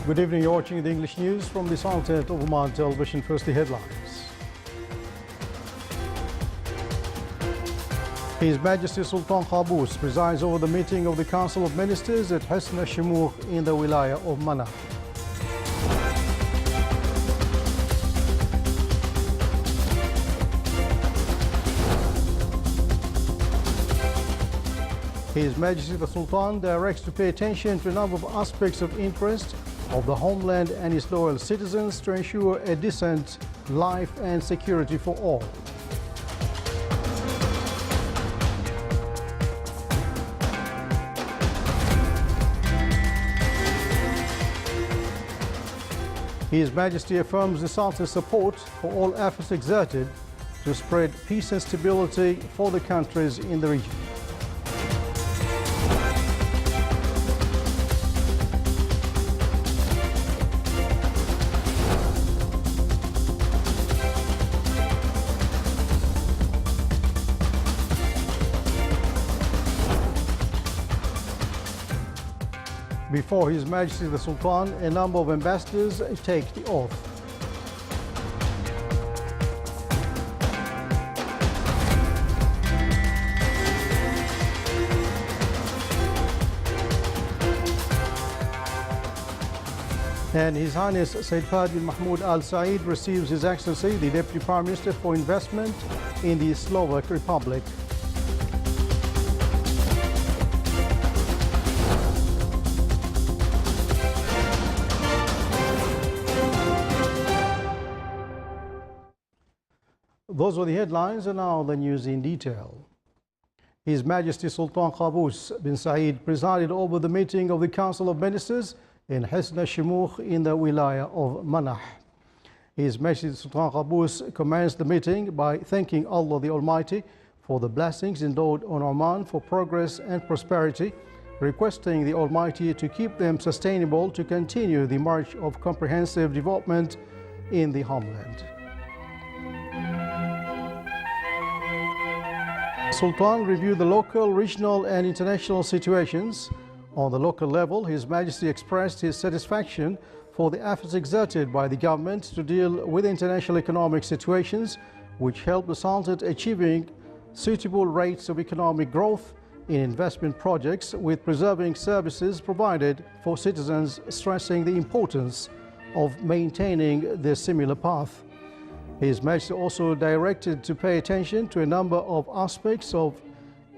Good evening, you're watching the English news from the Sultanate of Oman television. First, the headlines. His Majesty Sultan Qaboos presides over the meeting of the Council of Ministers at Hisn al-Shumuq in the Wilaya of Manah. His Majesty the Sultan directs to pay attention to a number of aspects of interest of the homeland and its loyal citizens to ensure a decent life and security for all. His Majesty affirms the Sultan's support for all efforts exerted to spread peace and stability for the countries in the region. Before His Majesty the Sultan, a number of ambassadors take the oath. And His Highness Sayyid Fahd bin Mahmoud Al Saeed receives His Excellency the Deputy Prime Minister for Investment in the Slovak Republic. Those were the headlines, and now the news in detail. His Majesty Sultan Qaboos bin Saeed presided over the meeting of the Council of Ministers in Hisn al-Shumuq in the Wilaya of Manah. His Majesty Sultan Qaboos commenced the meeting by thanking Allah the Almighty for the blessings endowed on Oman for progress and prosperity, requesting the Almighty to keep them sustainable to continue the march of comprehensive development in the homeland. Sultan reviewed the local, regional and international situations. On the local level, His Majesty expressed his satisfaction for the efforts exerted by the government to deal with international economic situations, which helped the Sultanate achieving suitable rates of economic growth in investment projects with preserving services provided for citizens, stressing the importance of maintaining the similar path. His Majesty also directed to pay attention to a number of aspects of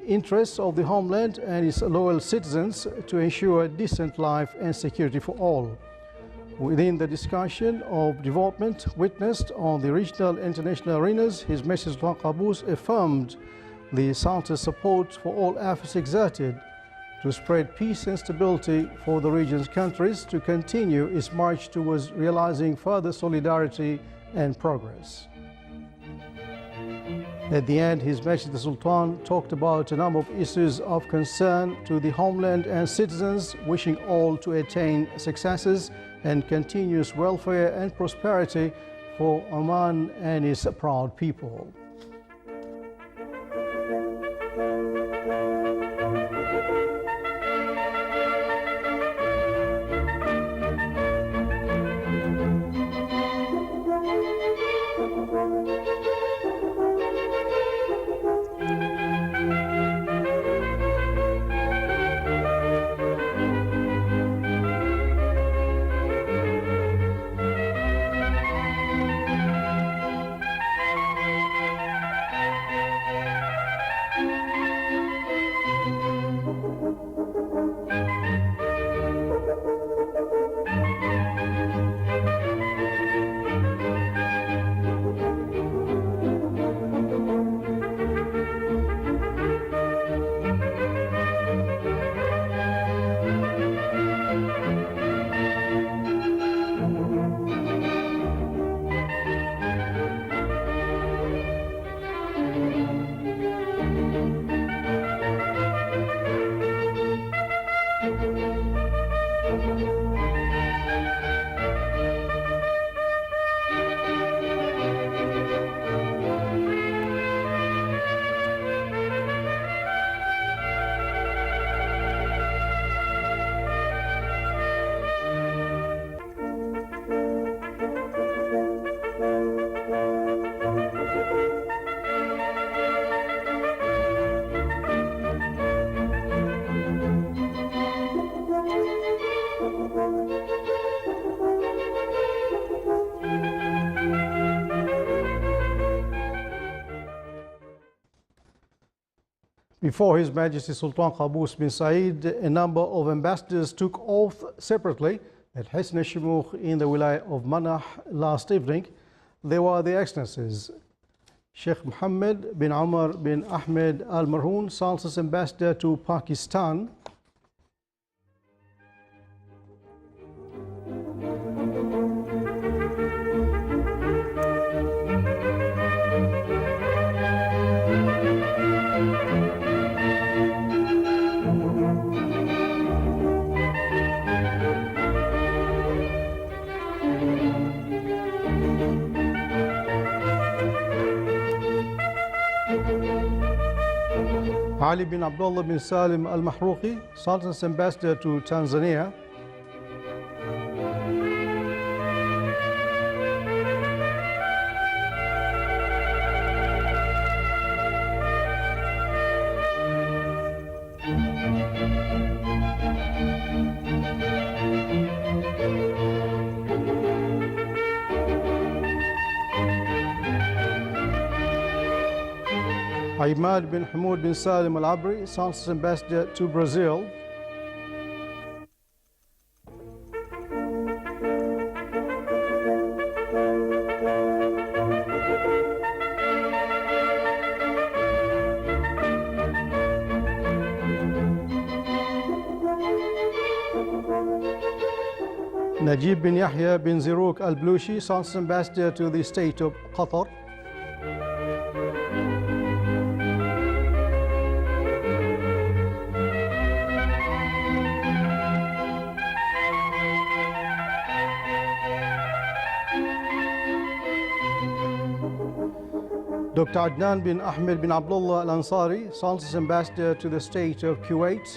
interests of the homeland and its loyal citizens to ensure a decent life and security for all. Within the discussion of development witnessed on the regional and international arenas, His Majesty Sultan Qaboos affirmed the Sultan's support for all efforts exerted to spread peace and stability for the region's countries to continue its march towards realizing further solidarity and progress. At the end, His Majesty the Sultan talked about a number of issues of concern to the homeland and citizens, wishing all to attain successes and continuous welfare and prosperity for Oman and its proud people. Before His Majesty Sultan Qaboos bin Said, a number of ambassadors took oath separately at Hisn al-Shumukh in the Wilaya of Manah last evening. They were the Excellencies Sheikh Mohammed bin Umar bin Ahmed Al Marhoon, Sultan's ambassador to Pakistan, Ali bin Abdullah bin Salim Al Mahrouqi, Sultan's ambassador to Tanzania, Imad bin Hamoud bin Salim Al Abri, Sultan's ambassador to Brazil, Najib bin Yahya bin Zirouk Al Blushi, Sultan's ambassador to the state of Qatar, Dr. Adnan bin Ahmed bin Abdullah Al Ansari, Sultan's ambassador to the state of Kuwait,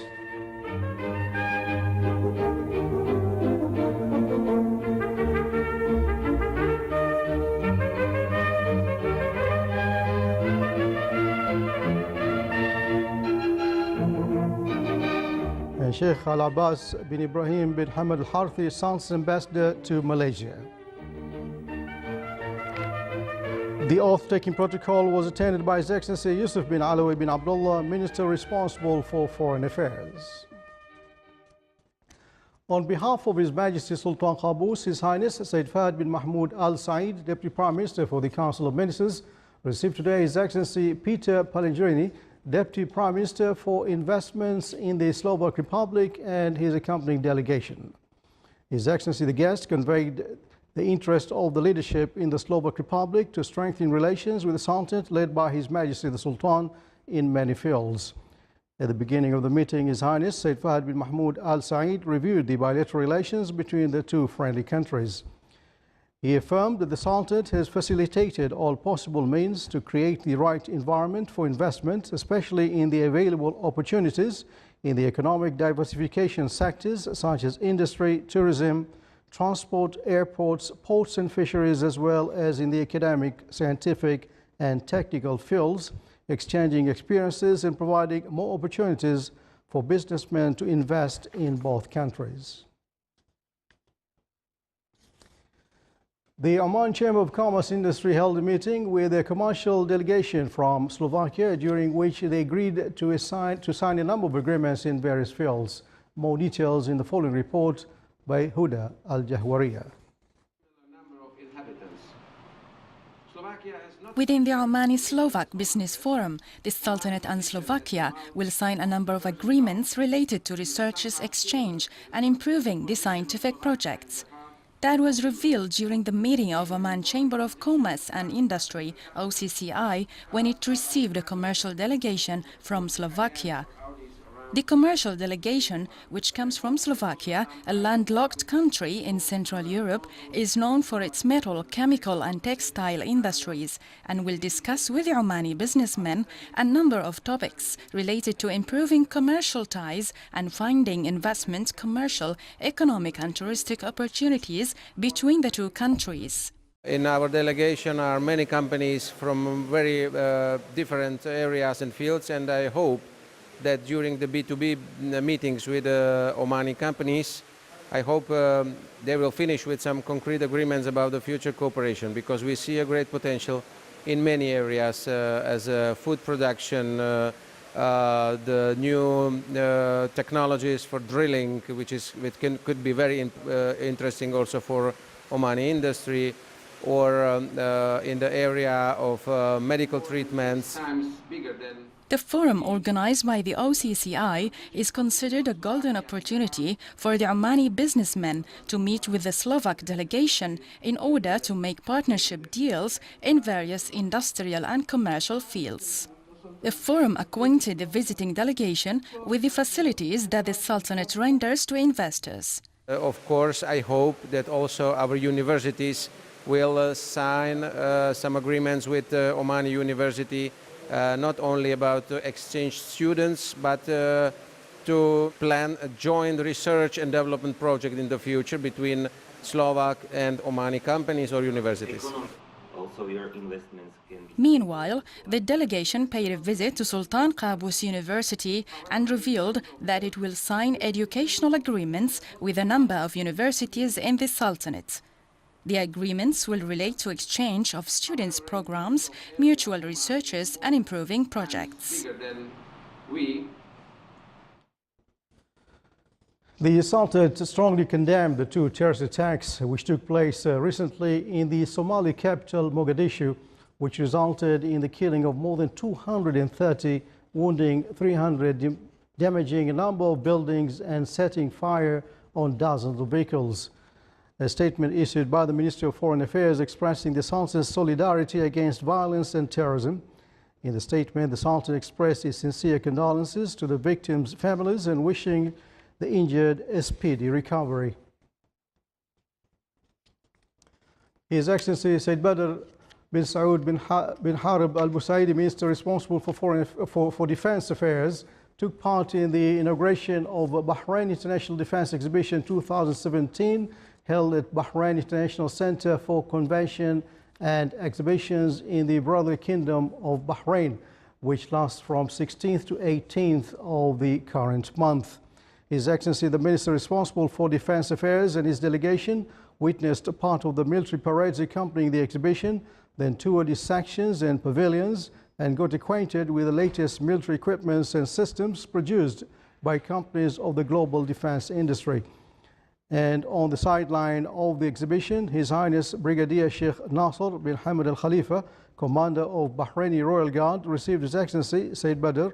and Sheikh Al Abbas bin Ibrahim bin Hamad Al Harthi, Sultan's ambassador to Malaysia. The oath-taking protocol was attended by His Excellency Yusuf bin Alawi bin Abdullah, Minister responsible for Foreign Affairs. On behalf of His Majesty Sultan Qaboos, His Highness Said Fahd bin Mahmoud Al Said, Deputy Prime Minister for the Council of Ministers, received today His Excellency Peter Pellegrini, Deputy Prime Minister for Investments in the Slovak Republic, and his accompanying delegation. His Excellency the guest conveyed the interest of the leadership in the Slovak Republic to strengthen relations with the Sultanate led by His Majesty the Sultan in many fields. At the beginning of the meeting, His Highness Said Fahd bin Mahmoud Al Said reviewed the bilateral relations between the two friendly countries. He affirmed that the Sultanate has facilitated all possible means to create the right environment for investment, especially in the available opportunities in the economic diversification sectors such as industry, tourism, transport, airports, ports and fisheries, as well as in the academic, scientific and technical fields, exchanging experiences and providing more opportunities for businessmen to invest in both countries. The Oman Chamber of Commerce Industry held a meeting with a commercial delegation from Slovakia, during which they agreed to sign a number of agreements in various fields. More details in the following report by Huda Al-Jahwariya. Within the Omani-Slovak Business Forum, the Sultanate and Slovakia will sign a number of agreements related to researchers' exchange and improving the scientific projects. That was revealed during the meeting of Oman Chamber of Commerce and Industry, OCCI, when it received a commercial delegation from Slovakia. The commercial delegation, which comes from Slovakia, a landlocked country in Central Europe, is known for its metal, chemical and textile industries and will discuss with the Omani businessmen a number of topics related to improving commercial ties and finding investment, commercial, economic and touristic opportunities between the two countries. In our delegation are many companies from very different areas and fields, and I hope that during the B2B meetings with Omani companies, I hope they will finish with some concrete agreements about the future cooperation, because we see a great potential in many areas as food production, the new technologies for drilling, which could be very interesting also for Omani industry, or in the area of medical treatments. The forum organized by the OCCI is considered a golden opportunity for the Omani businessmen to meet with the Slovak delegation in order to make partnership deals in various industrial and commercial fields. The forum acquainted the visiting delegation with the facilities that the Sultanate renders to investors. Of course, I hope that also our universities will sign some agreements with Omani University, not only about exchange students, but to plan a joint research and development project in the future between Slovak and Omani companies or universities. Also, your investments can be... Meanwhile, the delegation paid a visit to Sultan Qaboos University and revealed that it will sign educational agreements with a number of universities in the Sultanate. The agreements will relate to exchange of students' programs, mutual researches and improving projects. The Sultanate strongly condemned the two terrorist attacks which took place recently in the Somali capital, Mogadishu, which resulted in the killing of more than 230, wounding 300, damaging a number of buildings and setting fire on dozens of vehicles. A statement issued by the Ministry of Foreign Affairs expressing the Sultan's solidarity against violence and terrorism. In the statement, the Sultan expressed his sincere condolences to the victims' families and wishing the injured a speedy recovery. His Excellency Said Badr bin Saud bin Harib al-Busaidi, Minister responsible for Defense Affairs, took part in the inauguration of Bahrain International Defense Exhibition 2017, held at Bahrain International Center for Convention and Exhibitions in the Brotherly Kingdom of Bahrain, which lasts from 16th to 18th of the current month. His Excellency the Minister responsible for Defense Affairs and his delegation witnessed a part of the military parades accompanying the exhibition, then toured its sections and pavilions and got acquainted with the latest military equipments and systems produced by companies of the global defense industry. And on the sideline of the exhibition, His Highness Brigadier Sheikh Nasser bin Hamad Al Khalifa, Commander of Bahraini Royal Guard, received His Excellency Said Badr.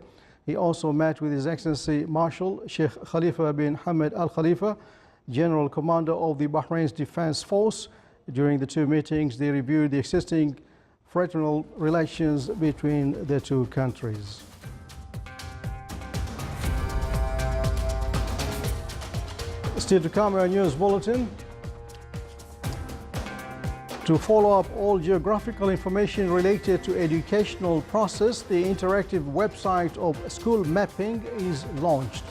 He also met with His Excellency Marshal Sheikh Khalifa bin Hamad Al Khalifa, General Commander of the Bahrain's Defense Force. During the two meetings, they reviewed the existing fraternal relations between the two countries. Still to come, our news bulletin. To follow up all geographical information related to educational process, the interactive website of School Mapping is launched.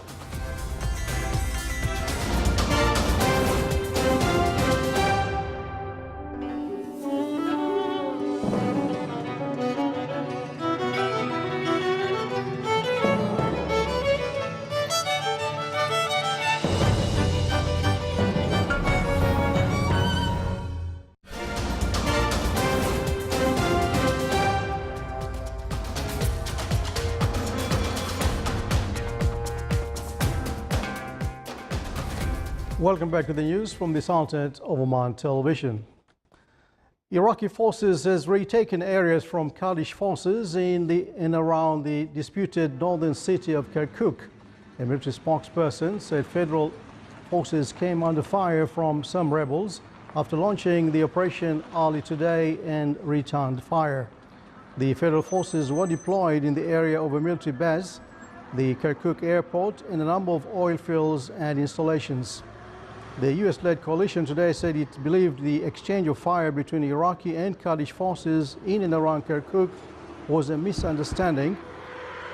Welcome back to the news from the Sultanate of Oman television. Iraqi forces has retaken areas from Kurdish forces in and around the disputed northern city of Kirkuk. A military spokesperson said federal forces came under fire from some rebels after launching the operation early today and returned fire. The federal forces were deployed in the area of a military base, the Kirkuk airport, and a number of oil fields and installations. The US-led coalition today said it believed the exchange of fire between Iraqi and Kurdish forces in and around Kirkuk was a misunderstanding.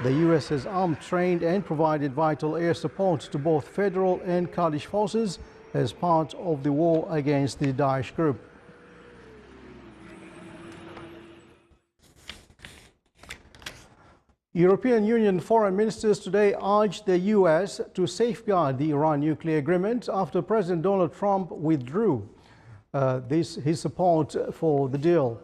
The US has armed, trained and provided vital air support to both federal and Kurdish forces as part of the war against the Daesh group. European Union foreign ministers today urged the US to safeguard the Iran nuclear agreement after President Donald Trump withdrew his support for the deal.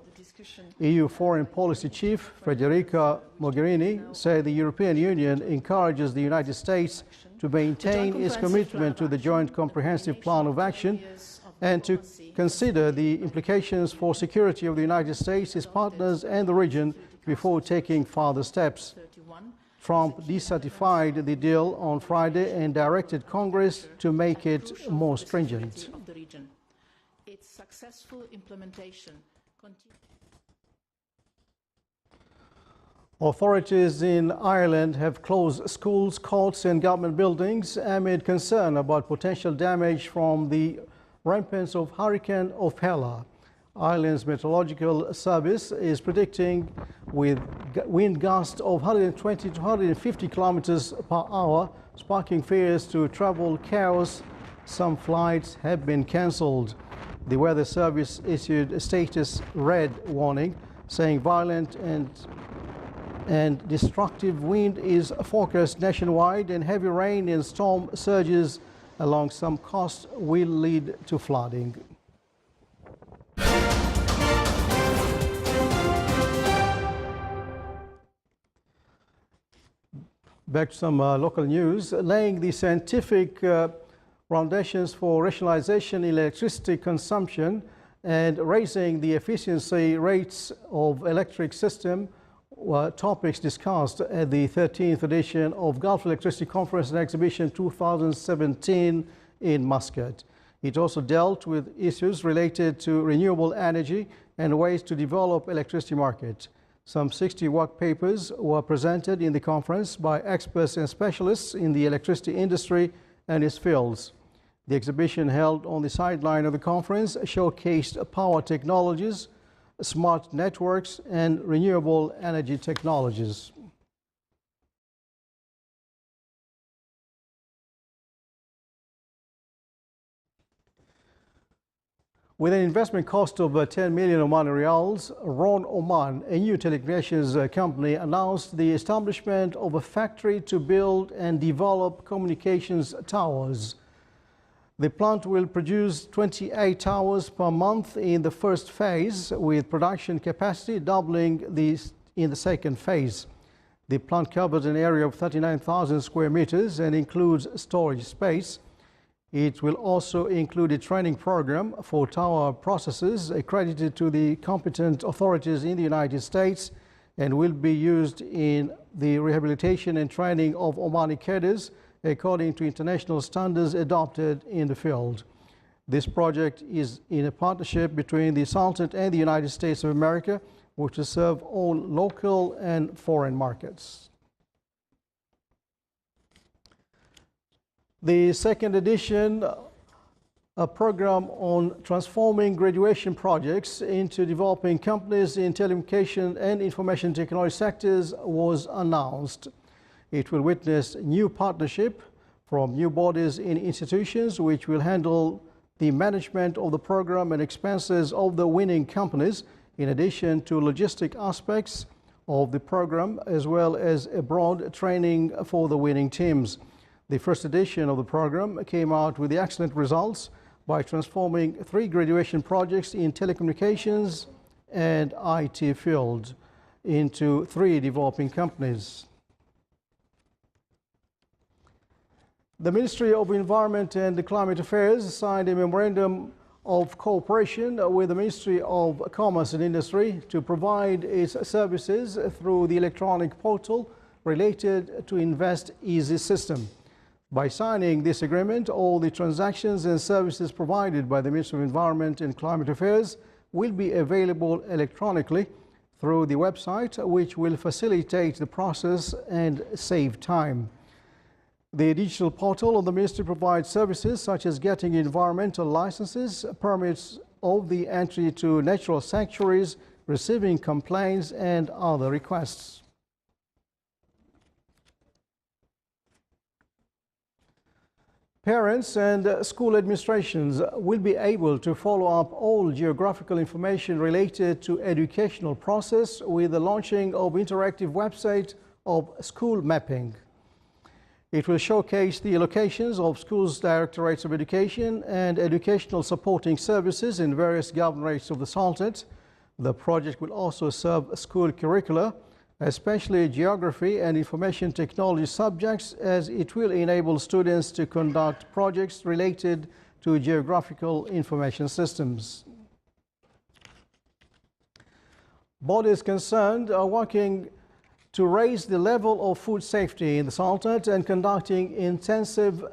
EU Foreign Policy Chief Federica Mogherini said the European Union encourages the United States to maintain its commitment to the Joint Comprehensive Plan of Action and to consider the implications for security of the United States, its partners and the region before taking further steps. Trump decertified the deal on Friday and directed Congress to make it more stringent. Its successful implementation Authorities in Ireland have closed schools, courts and government buildings amid concern about potential damage from the rampage of Hurricane Ophelia. Ireland's Meteorological Service is predicting with wind gusts of 120 to 150 kilometers per hour, sparking fears to travel chaos. Some flights have been cancelled. The Weather Service issued a status red warning, saying violent and destructive wind is forecast nationwide, and heavy rain and storm surges along some coasts will lead to flooding. Back to some local news. Laying the scientific foundations for rationalization in electricity consumption and raising the efficiency rates of electric system were topics discussed at the 13th edition of Gulf Electricity Conference and Exhibition 2017 in Muscat. It also dealt with issues related to renewable energy and ways to develop electricity market. Some 60 work papers were presented in the conference by experts and specialists in the electricity industry and its fields. The exhibition held on the sideline of the conference showcased power technologies, smart networks and renewable energy technologies. With an investment cost of 10 million Omani Riyals, Ron Oman, a new telecommunications company, announced the establishment of a factory to build and develop communications towers. The plant will produce 28 towers per month in the first phase, with production capacity doubling in the second phase. The plant covers an area of 39,000 square meters and includes storage space. It will also include a training program for tower processors accredited to the competent authorities in the United States and will be used in the rehabilitation and training of Omani cadres according to international standards adopted in the field. This project is in a partnership between the Sultanate and the United States of America, which will serve all local and foreign markets. The second edition, a program on transforming graduation projects into developing companies in telecommunication and information technology sectors, was announced. It will witness new partnership from new bodies in institutions which will handle the management of the program and expenses of the winning companies, in addition to logistic aspects of the program, as well as a broad training for the winning teams. The first edition of the program came out with the excellent results by transforming 3 graduation projects in telecommunications and IT field into 3 developing companies. The Ministry of Environment and Climate Affairs signed a memorandum of cooperation with the Ministry of Commerce and Industry to provide its services through the electronic portal related to Invest Easy system. By signing this agreement, all the transactions and services provided by the Ministry of Environment and Climate Affairs will be available electronically through the website, which will facilitate the process and save time. The digital portal of the Ministry provides services such as getting environmental licenses, permits of the entry to natural sanctuaries, receiving complaints and other requests. Parents and school administrations will be able to follow up all geographical information related to educational process with the launching of interactive website of school mapping. It will showcase the locations of schools' directorates of education and educational supporting services in various governorates of the Sultanate. The project will also serve school curricula, especially geography and information technology subjects, as it will enable students to conduct projects related to geographical information systems. Bodies concerned are working to raise the level of food safety in the Sultanate and conducting intensive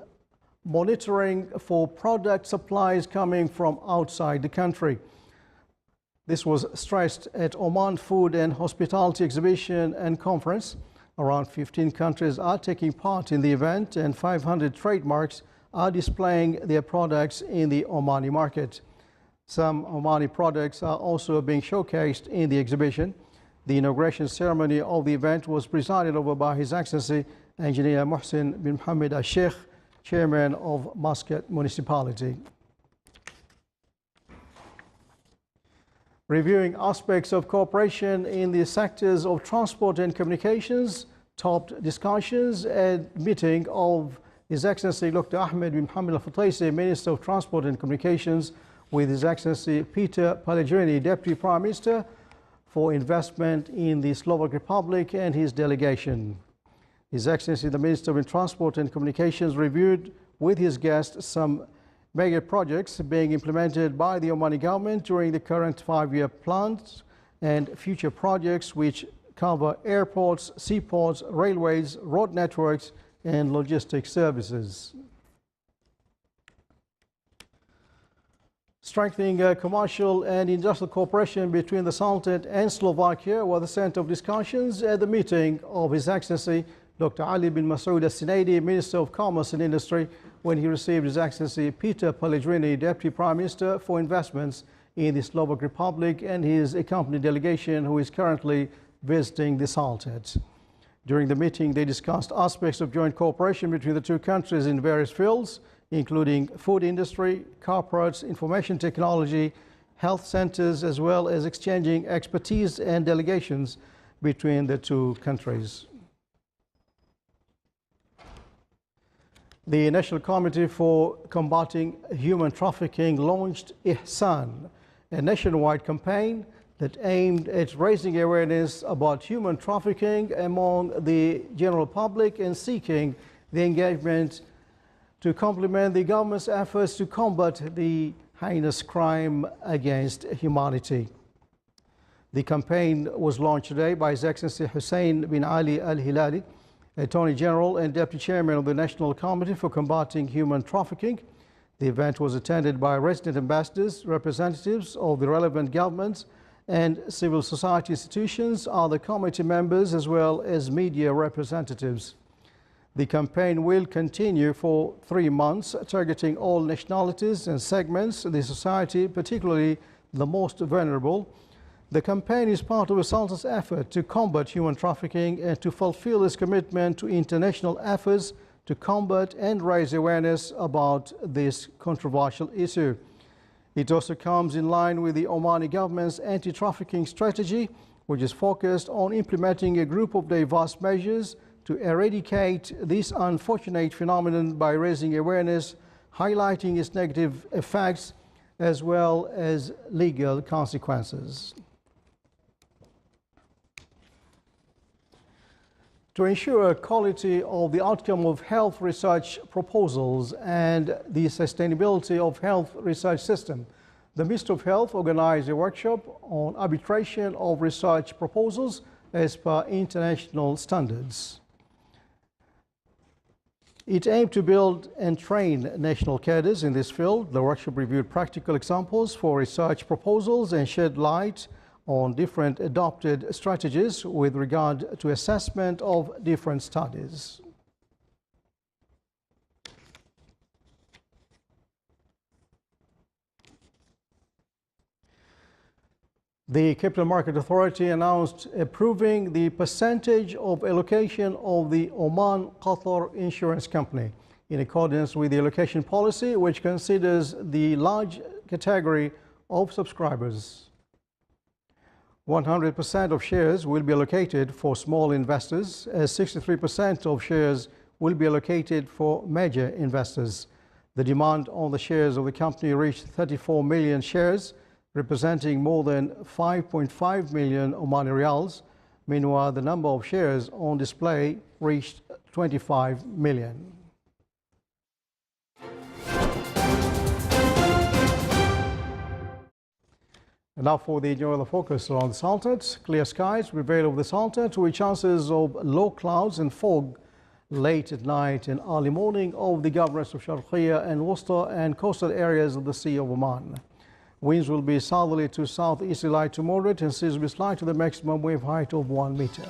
monitoring for product supplies coming from outside the country. This was stressed at Oman Food and Hospitality Exhibition and Conference. Around 15 countries are taking part in the event and 500 trademarks are displaying their products in the Omani market. Some Omani products are also being showcased in the exhibition. The inauguration ceremony of the event was presided over by His Excellency Engineer Mohsin bin Mohammed Al-Sheikh, Chairman of Muscat Municipality. Reviewing aspects of cooperation in the sectors of transport and communications topped discussions at meeting of His Excellency Dr. Ahmed bin Mohammed Al-Futaisi, Minister of Transport and Communications, with His Excellency Peter Pellegrini, Deputy Prime Minister for Investment in the Slovak Republic, and his delegation. His Excellency the Minister of Transport and Communications reviewed with his guests some mega projects being implemented by the Omani government during the current 5-year plan and future projects which cover airports, seaports, railways, road networks and logistics services. Strengthening commercial and industrial cooperation between the Sultanate and Slovakia were the center of discussions at the meeting of His Excellency Dr. Ali bin Masoud Al-Sinaidi, Minister of Commerce and Industry, when he received His Excellency Peter Pellegrini, Deputy Prime Minister for Investments in the Slovak Republic, and his accompanying delegation who is currently visiting the Sultanate. During the meeting, they discussed aspects of joint cooperation between the two countries in various fields, including food industry, corporates, information technology, health centers, as well as exchanging expertise and delegations between the two countries. The National Committee for Combating Human Trafficking launched Ihsan, a nationwide campaign that aimed at raising awareness about human trafficking among the general public and seeking the engagement to complement the government's efforts to combat the heinous crime against humanity. The campaign was launched today by His Excellency Hussein bin Ali Al-Hilali, Attorney General and Deputy Chairman of the National Committee for Combating Human Trafficking. The event was attended by resident ambassadors, representatives of the relevant governments and civil society institutions, other committee members, as well as media representatives. The campaign will continue for 3 months, targeting all nationalities and segments of the society, particularly the most vulnerable. The campaign is part of the Sultan's effort to combat human trafficking and to fulfill its commitment to international efforts to combat and raise awareness about this controversial issue. It also comes in line with the Omani government's anti-trafficking strategy, which is focused on implementing a group of diverse measures to eradicate this unfortunate phenomenon by raising awareness, highlighting its negative effects, as well as legal consequences. To ensure quality of the outcome of health research proposals and the sustainability of health research system, the Ministry of Health organized a workshop on arbitration of research proposals as per international standards. It aimed to build and train national cadres in this field. The workshop reviewed practical examples for research proposals and shed light on different adopted strategies with regard to assessment of different studies. The Capital Market Authority announced approving the percentage of allocation of the Oman Qatar Insurance Company in accordance with the allocation policy, which considers the large category of subscribers. 100% of shares will be allocated for small investors, as 63% of shares will be allocated for major investors. The demand on the shares of the company reached 34 million shares, representing more than 5.5 million Omani Riyals. Meanwhile, the number of shares on display reached 25 million. And now for the general focus on the Sultanate. Clear skies prevail over the Sultanate with chances of low clouds and fog late at night and early morning over the governorates of Sharqiya and Wusta and coastal areas of the Sea of Oman. Winds will be southerly to southeasterly light to moderate and seas will be slight to the maximum wave height of 1 meter.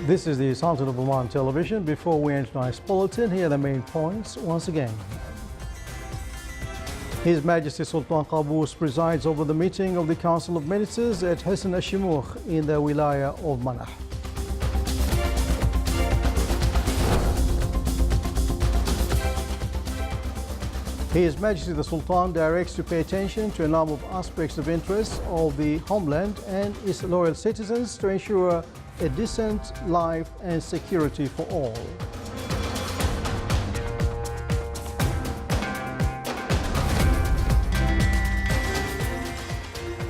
This is the Sultan of Oman television. Before we enter tonight's bulletin, here are the main points once again. His Majesty Sultan Qaboos presides over the meeting of the Council of Ministers at Hassan al-Shimukh in the Wilaya of Manah. His Majesty the Sultan directs to pay attention to a number of aspects of interest of the homeland and its loyal citizens to ensure a decent life and security for all.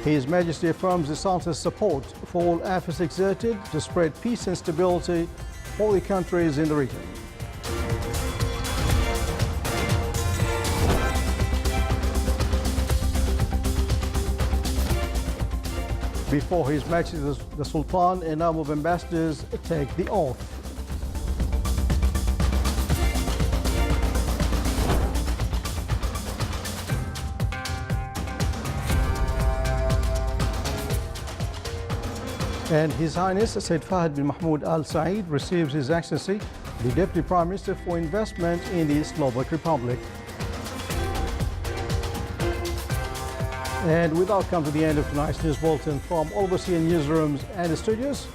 His Majesty affirms the Sultan's support for all efforts exerted to spread peace and stability for the countries in the region. Before His Majesty the Sultan, a number of ambassadors take the oath. And His Highness Said Fahd bin Mahmoud Al Saeed receives His Excellency, the Deputy Prime Minister for Investment in the Slovak Republic. And we've now come to the end of tonight's news bulletin from all of us here in newsrooms and the studios.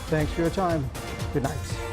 Thanks for your time. Good night.